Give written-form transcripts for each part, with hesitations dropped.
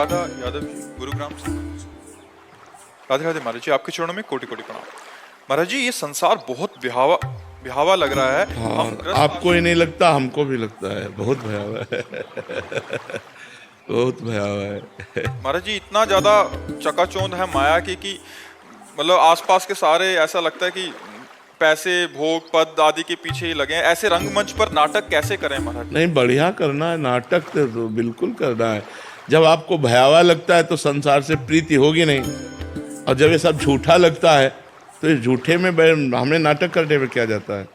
राधा यादव जी, गुरुग्राम से। राधे राधे महाराज जी, आपके चरणों में कोटि कोटि प्रणाम। महाराज जी, ये संसार बहुत बिहावा बिहावा लग रहा है। हाँ, आपको ही नहीं लगता, हमको भी लगता है बहुत भयावह है। बहुत भयावह है। महाराज जी, इतना ज्यादा चकाचौंध है माया की कि मतलब आसपास के सारे ऐसा लगता है कि पैसे भोग पद आदि के पीछे ही लगे हैं। ऐसे रंगमंच पर नाटक कैसे करें महाराज जी? नहीं, बढ़िया करना है नाटक, तो बिल्कुल करना है। जब आपको भयावह लगता है तो संसार से प्रीति होगी नहीं, और जब ये सब झूठा लगता है तो इस झूठे में हमें नाटक करने में क्या जाता है।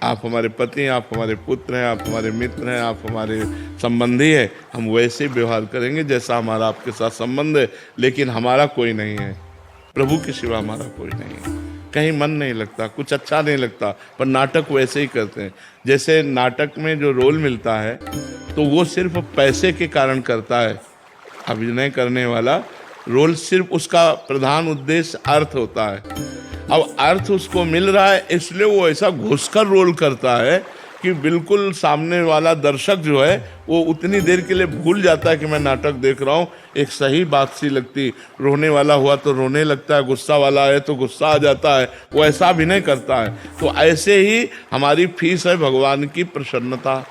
आप हमारे पति हैं, आप हमारे पुत्र हैं, आप हमारे मित्र हैं, आप हमारे संबंधी हैं, हम वैसे ही व्यवहार करेंगे जैसा हमारा आपके साथ संबंध है। लेकिन हमारा कोई नहीं है, प्रभु के सिवा हमारा कोई नहीं है। कहीं मन नहीं लगता, कुछ अच्छा नहीं लगता, पर नाटक वैसे ही करते हैं। जैसे नाटक में जो रोल मिलता है तो वो सिर्फ पैसे के कारण करता है। अभिनय करने वाला रोल सिर्फ उसका प्रधान उद्देश्य अर्थ होता है। अब अर्थ उसको मिल रहा है, इसलिए वो ऐसा घुसकर रोल करता है कि बिल्कुल सामने वाला दर्शक जो है वो उतनी देर के लिए भूल जाता है कि मैं नाटक देख रहा हूँ। एक सही बात सी लगती, रोने वाला हुआ तो रोने लगता है, गुस्सा वाला है तो गुस्सा आ जाता है, वो ऐसा अभिनय करता है। तो ऐसे ही हमारी फीस है भगवान की प्रसन्नता।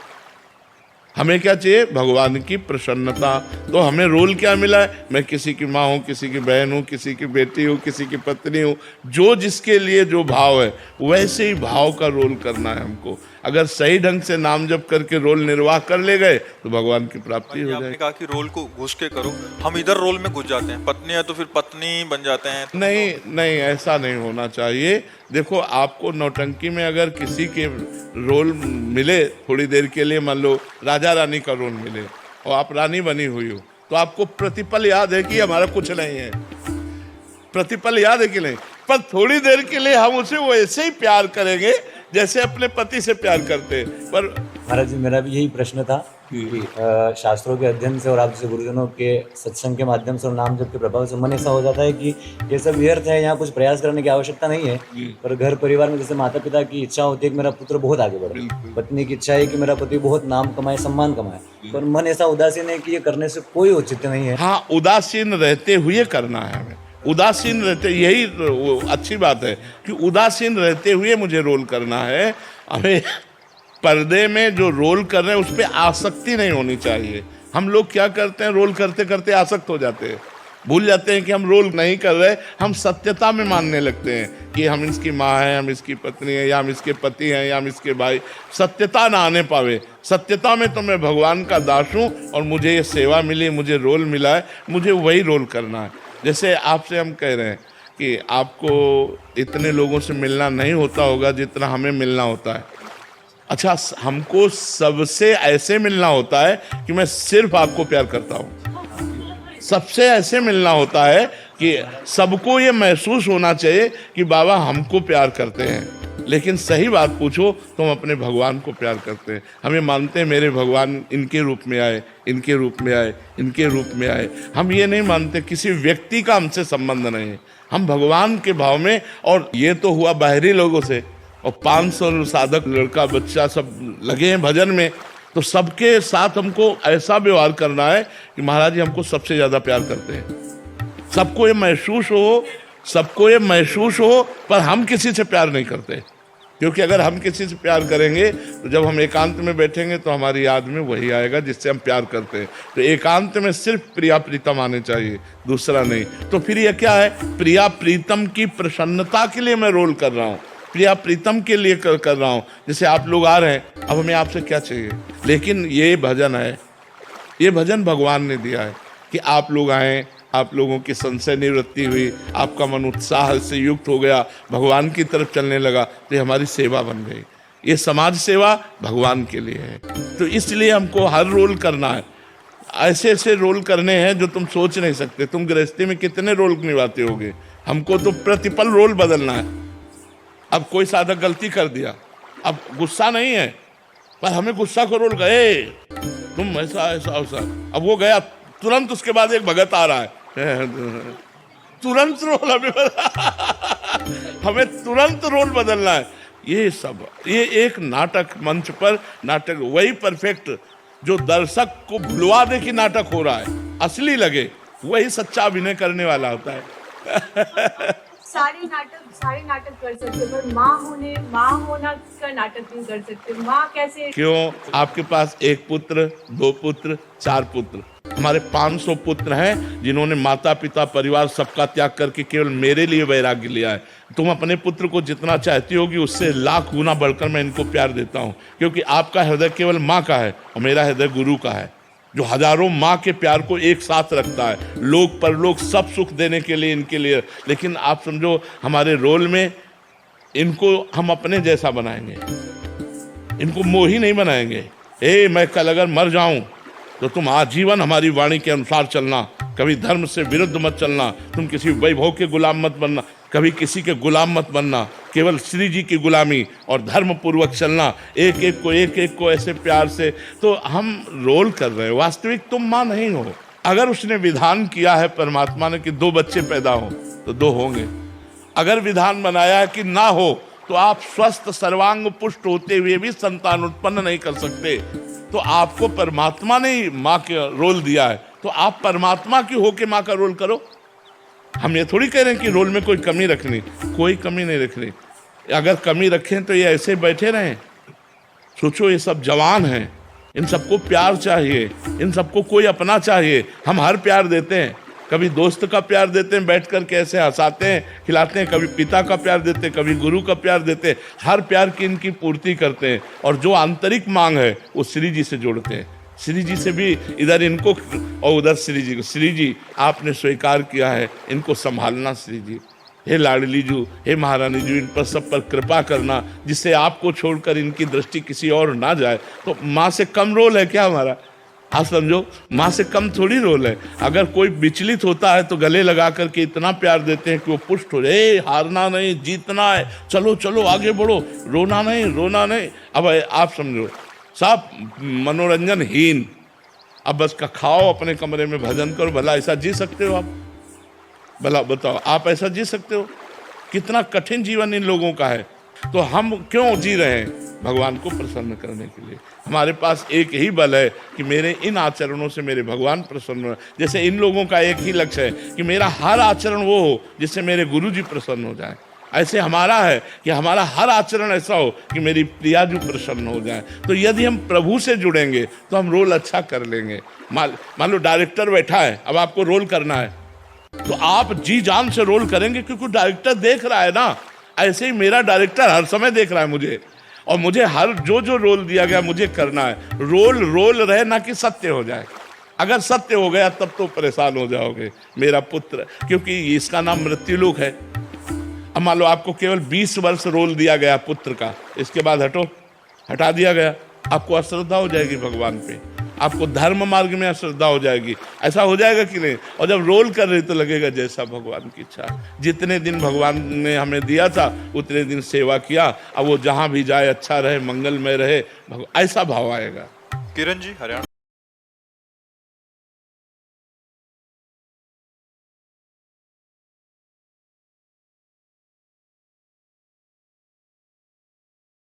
हमें क्या चाहिए? भगवान की प्रसन्नता। तो हमें रोल क्या मिला है? मैं किसी की माँ हूँ, किसी की बहन हूँ, किसी की बेटी हूँ, किसी की पत्नी हूँ। जो जिसके लिए जो भाव है वैसे ही भाव का रोल करना है हमको। अगर सही ढंग से नाम जप करके रोल निर्वाह कर ले गए तो भगवान की प्राप्ति हो आपने जाएगी। कहा कि रोल को घुस के करो, हम इधर रोल में घुस जाते हैं। पत्नी है तो फिर पत्नी बन जाते हैं। नहीं नहीं, ऐसा नहीं होना चाहिए। देखो, आपको नौटंकी में अगर किसी के रोल मिले थोड़ी देर के लिए, मान लो राजा रानी का रोल मिले और आप रानी बनी हुई हो, तो आपको प्रतिपल याद है कि हमारा कुछ नहीं है। प्रतिपल याद है कि नहीं? पर थोड़ी देर के लिए हम उसे वैसे ही प्यार करेंगे जैसे अपने पति से प्यार करते हैं। पर महाराज जी, मेरा भी यही प्रश्न था कि शास्त्रों के अध्ययन से और आप जैसे गुरुजनों के सत्संग के माध्यम से और नाम जप के प्रभाव से मन ऐसा हो जाता है कि ये सब व्यर्थ है, यहाँ कुछ प्रयास करने की आवश्यकता नहीं है। पर घर परिवार में जैसे माता पिता की इच्छा होती है कि मेरा पुत्र बहुत आगे बढ़े, पत्नी की इच्छा है कि मेरा पति बहुत नाम कमाए, सम्मान कमाए, पर मन ऐसा उदासीन है कि ये करने से कोई औचित्य नहीं है। हाँ, उदासीन रहते हुए करना है हमें। उदासीन रहते, यही वो अच्छी बात है कि उदासीन रहते हुए मुझे रोल करना है। हमें पर्दे में जो रोल कर रहे हैं उस पर आसक्ति नहीं होनी चाहिए। हम लोग क्या करते हैं, रोल करते करते आसक्त हो जाते हैं, भूल जाते हैं कि हम रोल नहीं कर रहे। हम सत्यता में मानने लगते हैं कि हम इसकी माँ हैं, हम इसकी पत्नी हैं, या हम इसके पति हैं, या हम इसके भाई। सत्यता ना आने पावे। सत्यता में तो मैं भगवान का दास हूँ और मुझे ये सेवा मिली, मुझे रोल मिला है, मुझे वही रोल करना है। जैसे आपसे हम कह रहे हैं कि आपको इतने लोगों से मिलना नहीं होता होगा जितना हमें मिलना होता है। अच्छा, हमको सबसे ऐसे मिलना होता है कि मैं सिर्फ आपको प्यार करता हूँ। सबसे ऐसे मिलना होता है कि सबको ये महसूस होना चाहिए कि बाबा हमको प्यार करते हैं। लेकिन सही बात पूछो तो हम अपने भगवान को प्यार करते हैं। हमें मानते हैं मेरे भगवान इनके रूप में आए, इनके रूप में आए, इनके रूप में आए। हम ये नहीं मानते किसी व्यक्ति का हमसे संबंध नहीं है, हम भगवान के भाव में। और ये तो हुआ बाहरी लोगों से, और 500 साधक लड़का बच्चा सब लगे हैं भजन में, तो सबके साथ हमको ऐसा व्यवहार करना है कि महाराज जी हमको सबसे ज़्यादा प्यार करते हैं। सबको ये महसूस हो, सबको ये महसूस हो, पर हम किसी से प्यार नहीं करते। क्योंकि अगर हम किसी से प्यार करेंगे तो जब हम एकांत में बैठेंगे तो हमारी याद में वही आएगा जिससे हम प्यार करते हैं। तो एकांत में सिर्फ प्रिया प्रीतम आने चाहिए, दूसरा नहीं। तो फिर ये क्या है? प्रिया प्रीतम की प्रसन्नता के लिए मैं रोल कर रहा हूँ, प्रिया प्रीतम के लिए कर रहा हूँ। जैसे आप लोग आ रहे हैं, अब हमें आपसे क्या चाहिए? लेकिन ये भजन है, ये भजन भगवान ने दिया है कि आप लोग आएँ, आप लोगों की संशय निवृत्ति हुई, आपका मन उत्साह से युक्त हो गया, भगवान की तरफ चलने लगा, तो ये हमारी सेवा बन गई। ये समाज सेवा भगवान के लिए है। तो इसलिए हमको हर रोल करना है। ऐसे ऐसे रोल करने हैं जो तुम सोच नहीं सकते। तुम गृहस्थी में कितने रोल निभाते होगे, हमको तो प्रतिपल रोल बदलना है। अब कोई साधक गलती कर दिया, अब गुस्सा नहीं है, पर हमें गुस्सा को रोल गए, तुम ऐसा ऐसा ऐसा। अब वो गया, तुरंत उसके बाद एक भगत आ रहा है, तुरंत रोल हमें तुरंत रोल बदलना है। ये सब, ये एक नाटक, मंच पर नाटक वही परफेक्ट जो दर्शक को भुलवा दे कि नाटक हो रहा है, असली लगे। वही सच्चा अभिनय करने वाला होता है। सारे नाटक कर सकते पर माँ होना का नाटक नहीं कर सकते। माँ कैसे? क्यों? आपके पास एक पुत्र, 2 पुत्र, 4 पुत्र, हमारे 500 पुत्र हैं जिन्होंने माता पिता परिवार सबका त्याग करके केवल मेरे लिए वैराग्य लिया है। तुम अपने पुत्र को जितना चाहती होगी उससे लाख गुना बढ़कर मैं इनको प्यार देता हूँ, क्योंकि आपका हृदय केवल माँ का है और मेरा हृदय गुरु का है, जो हजारों माँ के प्यार को एक साथ रखता है, लोक परलोक सब सुख देने के लिए इनके लिए। लेकिन आप समझो हमारे रोल में इनको हम अपने जैसा बनाएंगे, इनको मोही नहीं बनाएंगे। मैं कल अगर मर जाऊं तो तुम आजीवन हमारी वाणी के अनुसार चलना, कभी धर्म से विरुद्ध मत चलना, तुम किसी वैभव के गुलाम मत बनना, कभी किसी के गुलाम मत बनना, केवल श्री जी की गुलामी और धर्म पूर्वक चलना, एक एक को ऐसे प्यार से। तो हम रोल कर रहे हैं, वास्तविक तुम माँ नहीं हो। अगर उसने विधान किया है परमात्मा ने कि 2 बच्चे पैदा हो तो 2 होंगे, अगर विधान बनाया है कि ना हो तो आप स्वस्थ सर्वांग पुष्ट होते हुए भी संतान उत्पन्न नहीं कर सकते। तो आपको परमात्मा ने माँ का रोल दिया है, तो आप परमात्मा की होके माँ का रोल करो। हम ये थोड़ी कह रहे हैं कि रोल में कोई कमी रखनी, कोई कमी नहीं रखनी। अगर कमी रखें तो ये ऐसे बैठे रहें? सोचो, ये सब जवान हैं, इन सबको प्यार चाहिए, इन सबको कोई अपना चाहिए। हम हर प्यार देते हैं, कभी दोस्त का प्यार देते हैं बैठ कर के ऐसे हंसाते हैं खिलाते हैं, कभी पिता का प्यार देते हैं, कभी गुरु का प्यार देते हैं। हर प्यार की इनकी पूर्ति करते हैं और जो आंतरिक मांग है वो श्री जी से जोड़ते हैं। श्री जी से भी इधर इनको और उधर श्री जी को। श्री जी आपने स्वीकार किया है, इनको संभालना श्री जी। हे लाडली जू, हे महारानी जू, इन पर सब पर कृपा करना, जिससे आपको छोड़कर इनकी दृष्टि किसी और ना जाए। तो माँ से कम रोल है क्या हमारा? आप समझो, माँ से कम थोड़ी रोल है। अगर कोई विचलित होता है तो गले लगा करके इतना प्यार देते हैं कि वो पुष्ट हो जाए। हारना नहीं, जीतना है, चलो चलो आगे बढ़ो, रोना नहीं। अब आप समझो, सब मनोरंजनहीन, अब बस का खाओ, अपने कमरे में भजन करो। भला ऐसा जी सकते हो आप? भला बताओ, आप ऐसा जी सकते हो? कितना कठिन जीवन इन लोगों का है। तो हम क्यों जी रहे हैं? भगवान को प्रसन्न करने के लिए। हमारे पास एक ही बल है कि मेरे इन आचरणों से मेरे भगवान प्रसन्न हो। जैसे इन लोगों का एक ही लक्ष्य है कि मेरा हर आचरण वो हो जिससे मेरे गुरु जी प्रसन्न हो जाए, ऐसे हमारा है कि हमारा हर आचरण ऐसा हो कि मेरी प्रिया जी प्रसन्न हो जाए। तो यदि हम प्रभु से जुड़ेंगे तो हम रोल अच्छा कर लेंगे। मान लो डायरेक्टर बैठा है, अब आपको रोल करना है तो आप जी जान से रोल करेंगे, क्योंकि डायरेक्टर देख रहा है ना। ऐसे ही मेरा डायरेक्टर हर समय देख रहा है मुझे, और मुझे हर जो रोल दिया गया मुझे करना है। रोल रहे ना कि सत्य हो जाए। अगर सत्य हो गया तब तो परेशान हो जाओगे मेरा पुत्र, क्योंकि इसका नाम मृत्युलोक है। अब मान लो आपको केवल 20 वर्ष रोल दिया गया पुत्र का, इसके बाद हटा दिया गया, आपको अश्रद्धा हो जाएगी भगवान पे, आपको धर्म मार्ग में अश्रद्धा हो जाएगी। ऐसा हो जाएगा कि नहीं? और जब रोल कर रहे तो लगेगा जैसा भगवान की इच्छा। जितने दिन भगवान ने हमें दिया था उतने दिन सेवा किया, अब वो जहाँ भी जाए अच्छा रहे, मंगलमय रहे, ऐसा भाव आएगा। किरण जी, हरियाणा।